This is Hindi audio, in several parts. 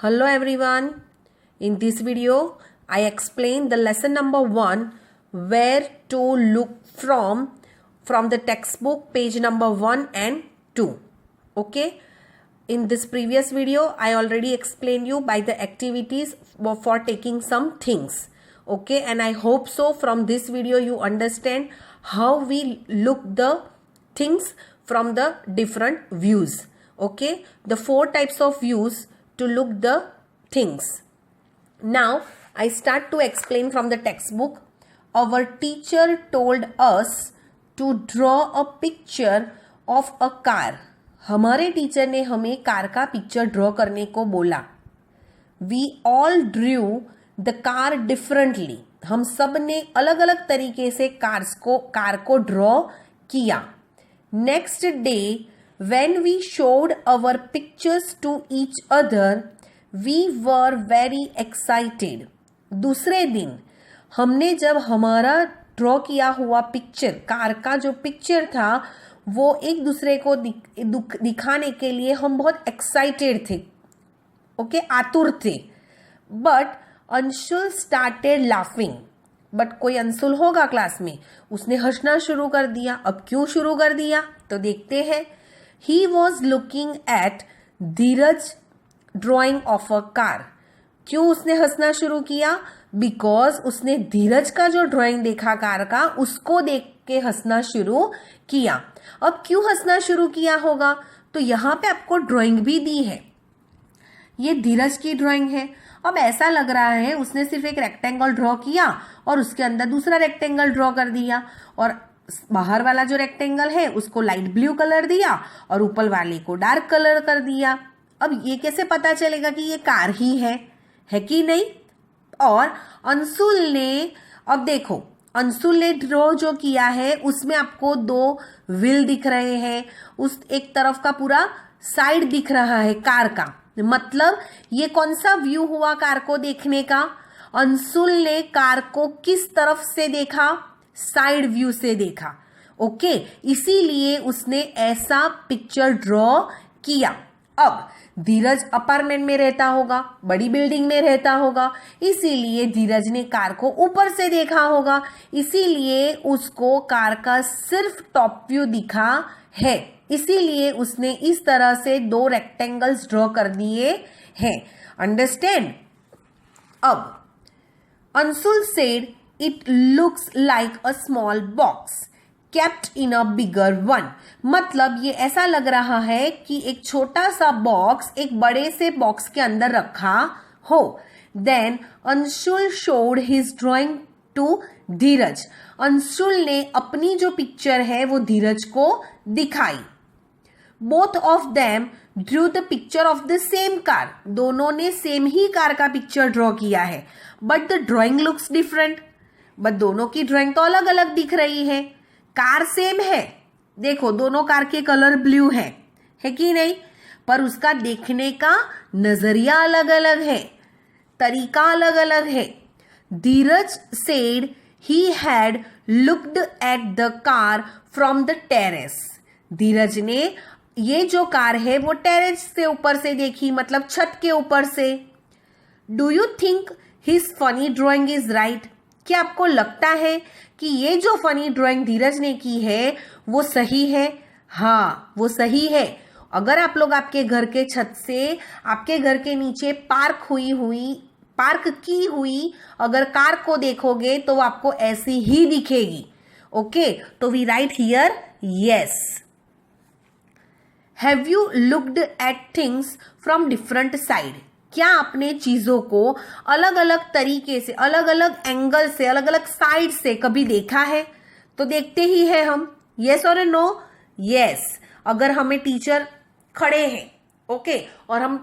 Hello everyone. In this video, I explain the lesson number 1 where to look from the textbook page number 1 and 2. Okay. In this previous video, I already explained you by the activities for taking some things. Okay. And I hope so from this video you understand how we look the things from the different views. Okay. The 4 types of views to look the things. Now I start to explain from the textbook. Our teacher told us to draw a picture of a car. हमारे टीचर ने हमें कार का पिक्चर ड्रॉ करने को बोला. We all drew the car differently. हम सब ने अलग अलग तरीके से कार को ड्रॉ किया. Next day when we showed our pictures to each other, we were very excited. दूसरे दिन हमने जब हमारा ड्रॉ किया हुआ पिक्चर, कार का जो पिक्चर था, वो एक दूसरे को दिखाने के लिए हम बहुत एक्साइटेड थे. ओके, आतुर थे. But Anshul started laughing. But कोई अंशुल होगा क्लास में, उसने हंसना शुरू कर दिया. अब क्यों शुरू कर दिया तो देखते हैं. He was looking at Dheeraj drawing of a car. क्यों उसने हंसना शुरू किया? Because उसने धीरज का जो ड्राइंग देखा कार का, उसको देख के हंसना शुरू किया. अब क्यों हंसना शुरू किया होगा तो यहाँ पे आपको ड्राइंग भी दी है. ये धीरज की ड्राइंग है. अब ऐसा लग रहा है उसने सिर्फ एक रेक्टेंगल ड्रॉ किया और उसके अंदर दूसरा रेक्टेंगल ड्रॉ कर दिया, और बाहर वाला जो रेक्टेंगल है उसको लाइट ब्लू कलर दिया और ऊपर वाले को डार्क कलर कर दिया. अब ये कैसे पता चलेगा कि ये कार ही है कि नहीं? और अंशुल ने, अब देखो अंशुल ने ड्रॉ जो किया है उसमें आपको 2 व्हील दिख रहे हैं. उस एक तरफ का पूरा साइड दिख रहा है कार का. मतलब ये कौन सा व्यू हुआ कार को देखने का? अंशुल ने कार को किस तरफ से देखा? साइड व्यू से देखा. ओके, इसीलिए उसने ऐसा पिक्चर ड्रॉ किया. अब धीरज अपार्टमेंट में रहता होगा, बड़ी बिल्डिंग में रहता होगा, इसीलिए धीरज ने कार को ऊपर से देखा होगा, इसीलिए उसको कार का सिर्फ टॉप व्यू दिखा है. इसीलिए उसने इस तरह से 2 रेक्टेंगल्स ड्रॉ कर दिए हैं. अंडरस्टैंड? अब Anshul said It looks like a small box kept in a bigger one. मतलब ये ऐसा लग रहा है कि एक छोटा सा बॉक्स एक बड़े से बॉक्स के अंदर रखा हो. Then Anshul showed his drawing to धीरज. अंशुल ने अपनी जो पिक्चर है वो धीरज को दिखाई. Both of them drew the picture of the same car. दोनों ने सेम ही कार का पिक्चर ड्रॉ किया है. But the drawing looks different. But दोनों की ड्राइंग तो अलग अलग दिख रही है. कार सेम है, देखो दोनों कार के कलर ब्लू है कि नहीं? पर उसका देखने का नजरिया अलग अलग है, तरीका अलग अलग है. Dheeraj said he had looked at the car from the terrace. Dheeraj ने ये जो कार है वो टेरेस से ऊपर से देखी, मतलब छत के ऊपर से. Do you think his funny drawing is right? क्या आपको लगता है कि ये जो फनी ड्राइंग धीरज ने की है वो सही है? हाँ, वो सही है. अगर आप लोग आपके घर के छत से आपके घर के नीचे पार्क की हुई अगर कार को देखोगे तो वो आपको ऐसी ही दिखेगी. ओके, तो we write here yes. Have you looked at things from different side? क्या आपने चीजों को अलग अलग तरीके से, अलग अलग एंगल से, अलग अलग साइड से कभी देखा है? तो देखते ही है हम. यस और नो? यस. अगर हमें टीचर खड़े हैं, ओके, और हम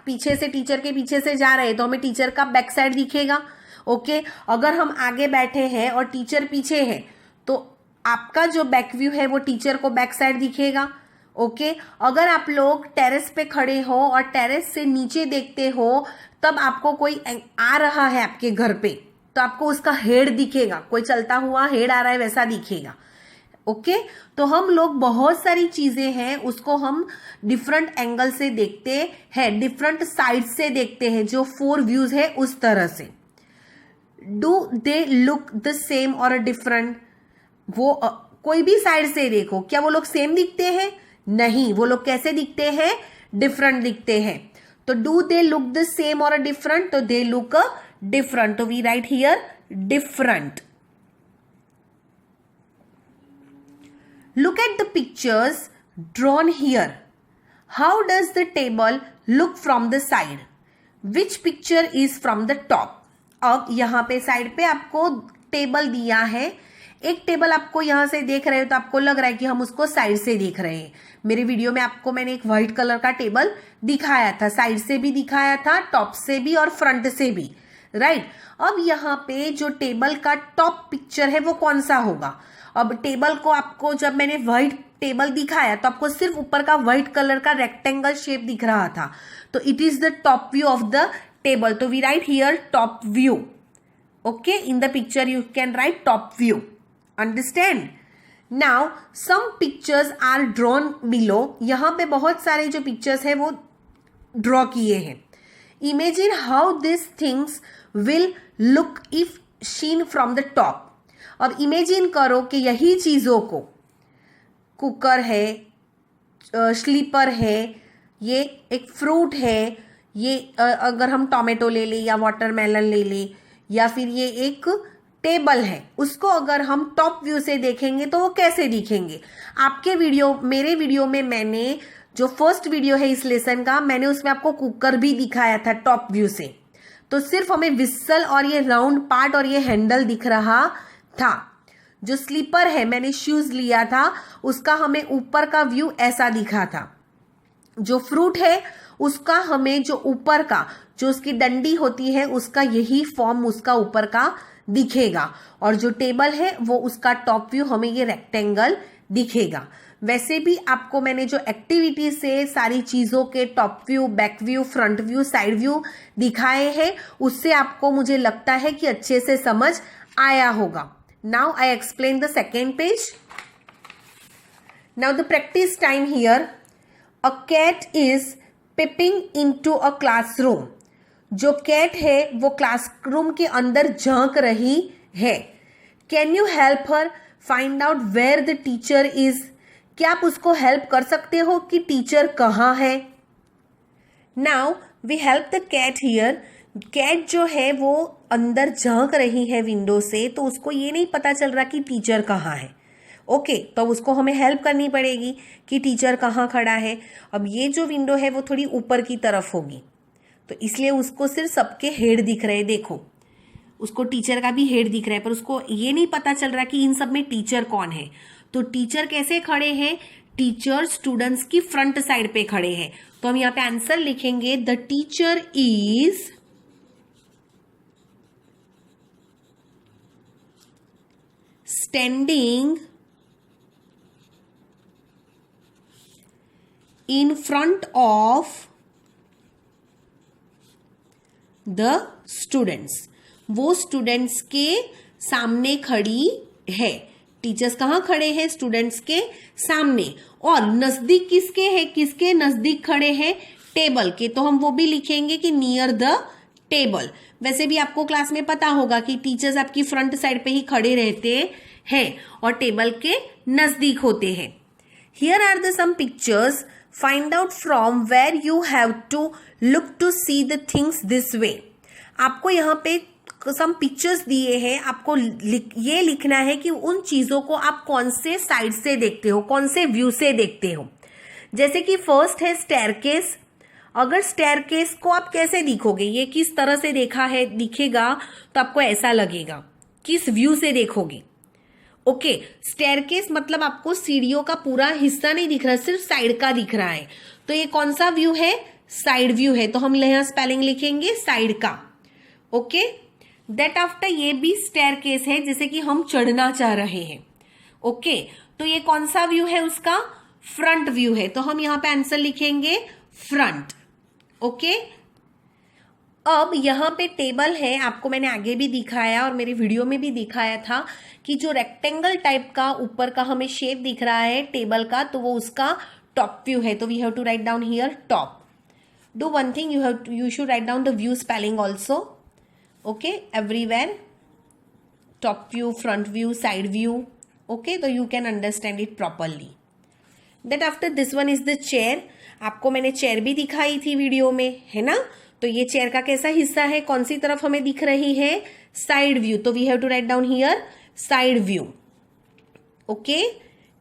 पीछे से टीचर के पीछे से जा रहे हैं तो हमें टीचर का बैक साइड दिखेगा. ओके, अगर हम आगे बैठे हैं और टीचर पीछे है तो आपका जो बैक व्यू है वो टीचर को बैक साइड दिखेगा. ओके, अगर आप लोग टेरेस पे खड़े हो और टेरेस से नीचे देखते हो तब आपको कोई आ रहा है आपके घर पे तो आपको उसका हेड दिखेगा, कोई चलता हुआ हेड आ रहा है वैसा दिखेगा. ओके तो हम लोग बहुत सारी चीजें हैं उसको हम डिफरेंट एंगल से देखते हैं, डिफरेंट साइड से देखते हैं, जो 4 व्यूज है उस तरह से। Do they look the same और डिफरेंट? वो कोई भी साइड से देखो, क्या वो लोग सेम दिखते हैं? नहीं, वो लोग कैसे दिखते हैं? डिफरेंट दिखते हैं। तो do they look the same और डिफरेंट? तो दे लुक डिफरेंट, तो we write here different. Look at the pictures drawn here. How does the table look from the side? Which picture is from the top? अब यहाँ पे साइड पे आपको टेबल दिया है, एक टेबल आपको यहाँ से देख रहे हो तो आपको लग रहा है कि हम उसको साइड से देख रहे हैं। मेरे वीडियो में आपको मैंने एक व्हाइट कलर का टेबल दिखाया था, साइड से भी दिखाया था, टॉप से भी और फ्रंट से भी, राइट। अब यहाँ पे जो टेबल का टॉप पिक्चर है वो कौन सा होगा? अब टेबल को आपको जब मैंने व्हाइट टेबल दिखाया तो आपको सिर्फ ऊपर का व्हाइट कलर का रेक्टेंगल शेप दिख रहा था, तो it is the top view of the table, तो we write here top view. Okay, in the picture you can write top view, understand. Now some pictures are drawn below, यहां पे बहुत सारे जो पिक्चर्स है वो ड्रॉ किए हैं। Imagine how this things will look if seen from the top. अब इमेजिन करो कि यही चीजों को, कुकर है, स्लीपर है, ये एक फ्रूट है, ये अगर हम टोमेटो ले लें या वाटरमेलन ले लें, या फिर ये एक टेबल है, उसको अगर हम टॉप व्यू से देखेंगे तो वो कैसे दिखेंगे? आपके वीडियो, मेरे वीडियो में मैंने जो फर्स्ट वीडियो है इस लेसन का, मैंने उसमें आपको कुकर भी दिखाया था टॉप व्यू से, तो सिर्फ हमें विसल और ये राउंड पार्ट और ये हैंडल दिख रहा था। जो स्लीपर है, मैंने शूज लिया था, उसका हमें ऊपर का व्यू ऐसा दिखा था। जो फ्रूट है उसका हमें जो ऊपर का, जो उसकी डंडी होती है उसका यही फॉर्म उसका ऊपर का दिखेगा, और जो टेबल है वो उसका टॉप व्यू हमें ये रेक्टेंगल दिखेगा। वैसे भी आपको मैंने जो एक्टिविटी से सारी चीजों के top view, back view, front view, side view दिखाए हैं, उससे आपको मुझे लगता है कि अच्छे से समझ आया होगा। Now I explain the second page. Now the practice time here. A cat is peeping into a classroom. जो कैट है वो क्लासरूम के अंदर झांक रही है। Can you help her find out where the teacher is? क्या आप उसको हेल्प कर सकते हो कि टीचर कहाँ है? Now we help the cat here. Cat जो है वो अंदर झांक रही है विंडो से, तो उसको ये नहीं पता चल रहा कि टीचर कहाँ है। ओके, तो उसको हमें हेल्प करनी पड़ेगी कि टीचर कहाँ खड़ा है। अब ये जो विंडो है वो थोड़ी ऊपर की तरफ होगी, तो इसलिए उसको सिर्फ सबके हेड दिख रहे हैं। देखो, उसको टीचर का भी हेड दिख रहा है, पर उसको ये नहीं पता चल रहा कि इन सब में टीचर कौन है। तो टीचर कैसे खड़े हैं? टीचर स्टूडेंट्स की फ्रंट साइड पे खड़े हैं, तो हम यहाँ पे आंसर लिखेंगे the teacher is standing in front of the students. वो स्टूडेंट्स के सामने खड़ी है। टीचर्स कहाँ खड़े हैं? स्टूडेंट्स के सामने। और नजदीक किसके है? किसके नजदीक खड़े हैं? टेबल के, तो हम वो भी लिखेंगे कि नियर द टेबल। वैसे भी आपको क्लास में पता होगा कि टीचर्स आपकी फ्रंट साइड पे ही खड़े रहते हैं और टेबल के नजदीक होते हैं। Here are the some pictures, find out from where you have to look to see the things this way. आपको यहाँ पे सम पिक्चर्स दिए हैं, आपको ये लिखना है कि उन चीजों को आप कौन से साइड से देखते हो, कौन से व्यू से देखते हो। जैसे कि फर्स्ट है स्टेयरकेस। अगर स्टेयरकेस को आप कैसे दिखोगे, ये किस तरह से देखा है दिखेगा, तो आपको ऐसा लगेगा। किस व्यू से देखोगे? ओके, स्टेयरकेस मतलब आपको सीढ़ियों का पूरा हिस्सा नहीं दिख रहा, सिर्फ साइड का दिख रहा है, तो ये कौन सा व्यू है? साइड व्यू है, तो हम यहाँ स्पेलिंग लिखेंगे साइड का। ओके, दैट आफ्टर ये भी स्टेयरकेस है, जैसे कि हम चढ़ना चाह रहे हैं। ओके, तो ये कौन सा व्यू है? उसका फ्रंट व्यू है, तो हम यहाँ पे आंसर लिखेंगे फ्रंट। ओके, अब यहाँ पे टेबल है, आपको मैंने आगे भी दिखाया और मेरी वीडियो में भी दिखाया था कि जो रेक्टेंगल टाइप का ऊपर का हमें शेप दिख रहा है टेबल का, तो वो उसका टॉप व्यू है. तो we have to write down here top. Do one thing, you should write down the view spelling also. Okay, everywhere. Top view, front view, side view. Okay, so you can understand it properly. That after this one is the chair. आपको मैंने चेयर भी दिखाई थी वीडियो में, है ना. तो ये चेयर का कैसा हिस्सा है, कौन सी तरफ हमें दिख रही है, साइड व्यू. तो we have to write down here side view. Okay,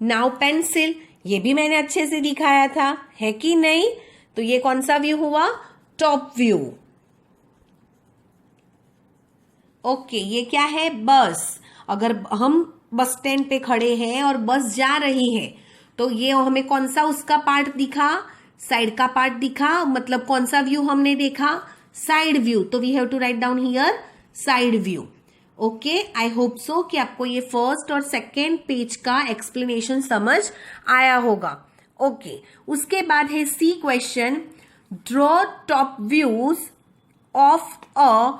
now pencil, ये भी मैंने अच्छे से दिखाया था, है कि नहीं. तो ये कौन सा व्यू हुआ, टॉप व्यू. ओके, ये क्या है, बस. अगर हम बस स्टैंड पे खड़े हैं और बस जा रही है, तो ये हमें कौन सा उसका पार्ट दिखा, साइड का पार्ट दिखा. मतलब कौन सा व्यू हमने देखा, साइड व्यू. तो we have to write down here side view. Okay, I hope so कि आपको ये फर्स्ट और सेकेंड पेज का एक्सप्लेनेशन समझ आया होगा. ओके, उसके बाद है C question. Draw top views of a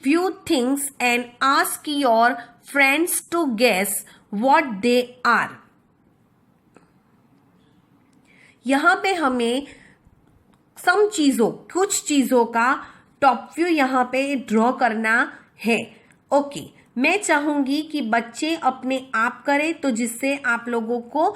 few things and ask your friends to guess what they are. यहां पे हमें कुछ चीजों का टॉप व्यू यहां पे ड्रॉ करना है. ओके, मैं चाहूंगी कि बच्चे अपने आप करें, तो जिससे आप लोगों को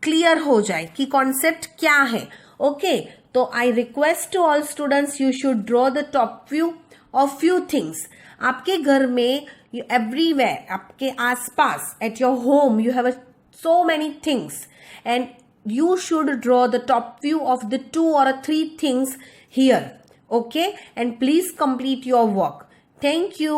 क्लियर हो जाए कि कॉन्सेप्ट क्या है. ओके, तो I request to all students, you should draw the top view of few things. आपके घर में एवरीवेयर, आपके आसपास, at your home you have so many things and you should draw the top view of the 2 or 3 things here. Okay, and please complete your work. Thank you.